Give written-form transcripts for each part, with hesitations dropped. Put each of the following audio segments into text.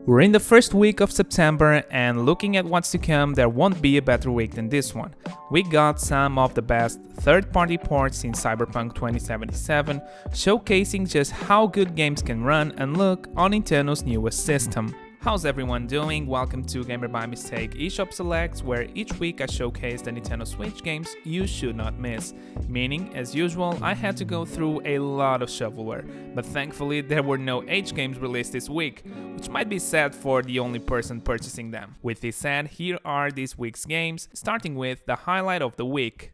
We're in the first week of September, and looking at what's to come, there won't be a better week than this one. We got some of the best third-party ports in Cyberpunk 2077, showcasing just how good games can run and look on Nintendo's newest system. How's everyone doing? Welcome to Gamer by Mistake eShop Selects, where each week I showcase the Nintendo Switch games you should not miss. Meaning, as usual, I had to go through a lot of shovelware, but thankfully there were no H games released this week, which might be sad for the only person purchasing them. With this said, here are this week's games, starting with the highlight of the week.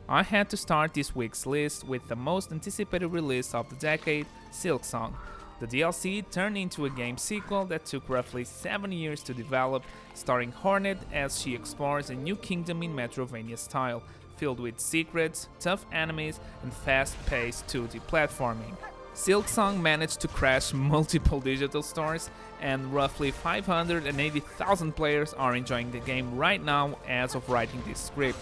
I had to start this week's list with the most anticipated release of the decade, Silksong. The DLC turned into a game sequel that took roughly 7 years to develop, starring Hornet as she explores a new kingdom in Metroidvania style, filled with secrets, tough enemies, and fast-paced 2D platforming. Silksong managed to crash multiple digital stores, and roughly 580,000 players are enjoying the game right now as of writing this script.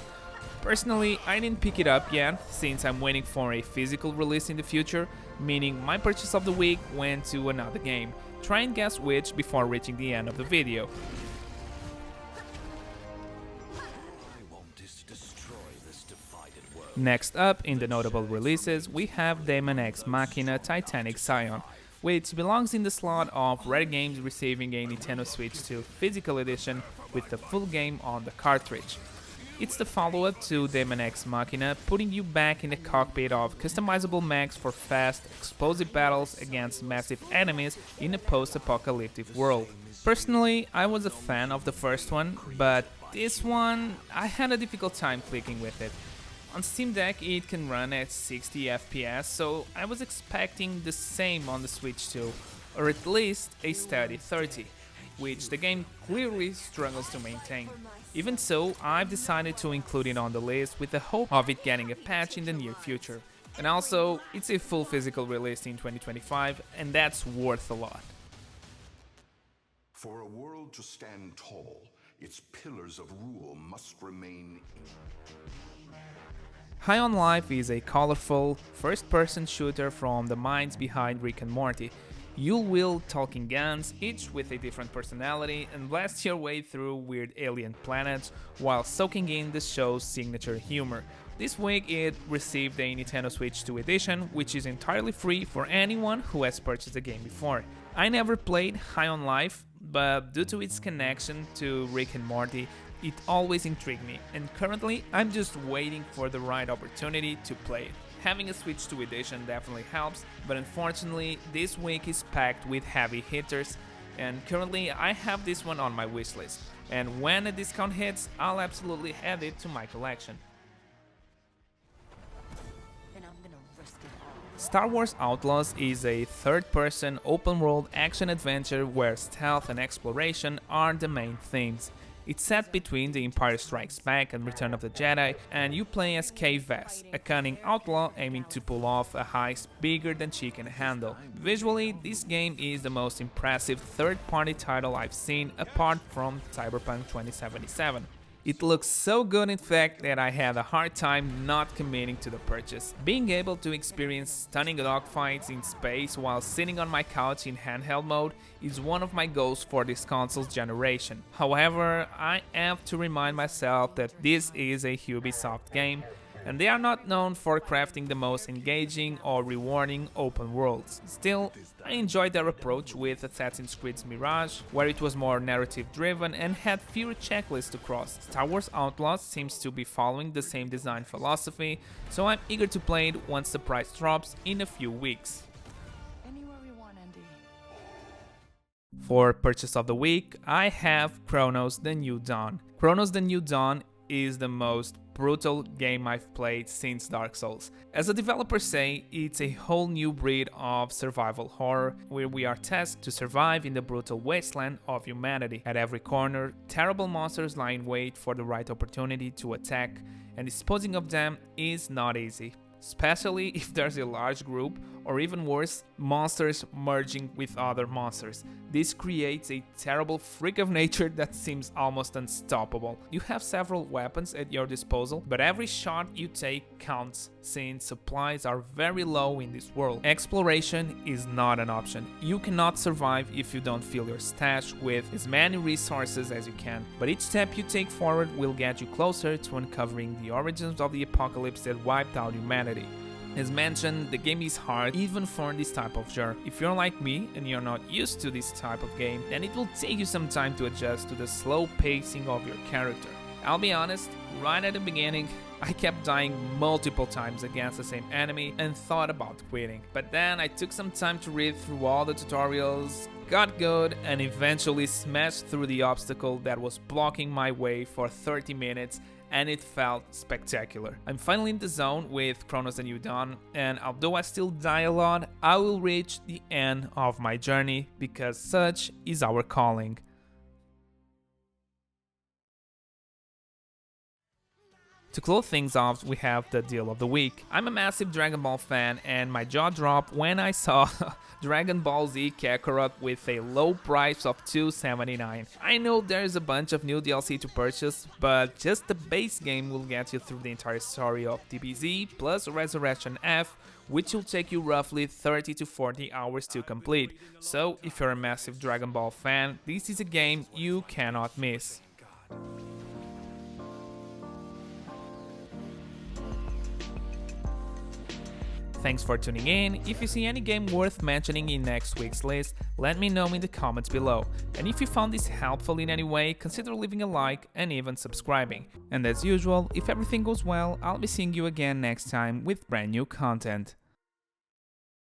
Personally, I didn't pick it up yet, since I'm waiting for a physical release in the future, meaning my purchase of the week went to another game. Try and guess which before reaching the end of the video. Next up, in the notable releases, we have Daemon X Machina Titanic Scion, which belongs in the slot of rare games receiving a Nintendo Switch 2 physical edition with the full game on the cartridge. It's the follow-up to Daemon X Machina, putting you back in the cockpit of customizable mechs for fast, explosive battles against massive enemies in a post-apocalyptic world. Personally, I was a fan of the first one, but this one, I had a difficult time clicking with it. On Steam Deck it can run at 60 FPS, so I was expecting the same on the Switch 2, or at least a steady 30. Which the game clearly struggles to maintain. Even so, I've decided to include it on the list with the hope of it getting a patch in the near future. And also, it's a full physical release in 2025, and that's worth a lot. For a world to stand tall, its pillars of rule must remain. High on Life is a colorful, first-person shooter from the minds behind Rick and Morty. You'll wield talking guns, each with a different personality, and blast your way through weird alien planets while soaking in the show's signature humor. This week it received a Nintendo Switch 2 edition, which is entirely free for anyone who has purchased the game before. I never played High on Life, but due to its connection to Rick and Morty, it always intrigued me, and currently I'm just waiting for the right opportunity to play it. Having a Switch 2 edition definitely helps, but unfortunately this week is packed with heavy hitters, and currently I have this one on my wishlist, and when a discount hits, I'll absolutely add it to my collection. Star Wars Outlaws is a third-person open-world action-adventure where stealth and exploration are the main themes. It's set between The Empire Strikes Back and Return of the Jedi, and you play as Kay Vess, a cunning outlaw aiming to pull off a heist bigger than she can handle. Visually, this game is the most impressive third-party title I've seen apart from Cyberpunk 2077. It looks so good in fact that I had a hard time not committing to the purchase. Being able to experience stunning dogfights in space while sitting on my couch in handheld mode is one of my goals for this console's generation. However, I have to remind myself that this is a Ubisoft game, and they are not known for crafting the most engaging or rewarding open worlds. Still, I enjoyed their approach with Assassin's Creed Mirage, where it was more narrative-driven and had fewer checklists to cross. Star Wars Outlaws seems to be following the same design philosophy, so I'm eager to play it once the price drops in a few weeks. For purchase of the week, I have Chronos: The New Dawn. Chronos: The New Dawn is the most brutal game I've played since Dark Souls. As the developers say, it's a whole new breed of survival horror, where we are tasked to survive in the brutal wasteland of humanity. At every corner, terrible monsters lie in wait for the right opportunity to attack, and disposing of them is not easy, especially if there's a large group or even worse, monsters merging with other monsters. This creates a terrible freak of nature that seems almost unstoppable. You have several weapons at your disposal, but every shot you take counts, since supplies are very low in this world. Exploration is not an option. You cannot survive if you don't fill your stash with as many resources as you can, but each step you take forward will get you closer to uncovering the origins of the apocalypse that wiped out humanity. As mentioned, the game is hard even for this type of genre. If you're like me and you're not used to this type of game, then it will take you some time to adjust to the slow pacing of your character. I'll be honest, right at the beginning, I kept dying multiple times against the same enemy and thought about quitting. But then I took some time to read through all the tutorials, got good, and eventually smashed through the obstacle that was blocking my way for 30 minutes, and it felt spectacular. I'm finally in the zone with Chronos the New Dawn, and although I still die a lot, I will reach the end of my journey because such is our calling. To close things off, we have the deal of the week. I'm a massive Dragon Ball fan, and my jaw dropped when I saw Dragon Ball Z Kakarot with a low price of $279. I know there's a bunch of new DLC to purchase, but just the base game will get you through the entire story of DBZ plus Resurrection F, which will take you roughly 30 to 40 hours to complete. So if you're a massive Dragon Ball fan, this is a game you cannot miss. Thanks for tuning in. If you see any game worth mentioning in next week's list, let me know in the comments below. And if you found this helpful in any way, consider leaving a like and even subscribing. And as usual, if everything goes well, I'll be seeing you again next time with brand new content.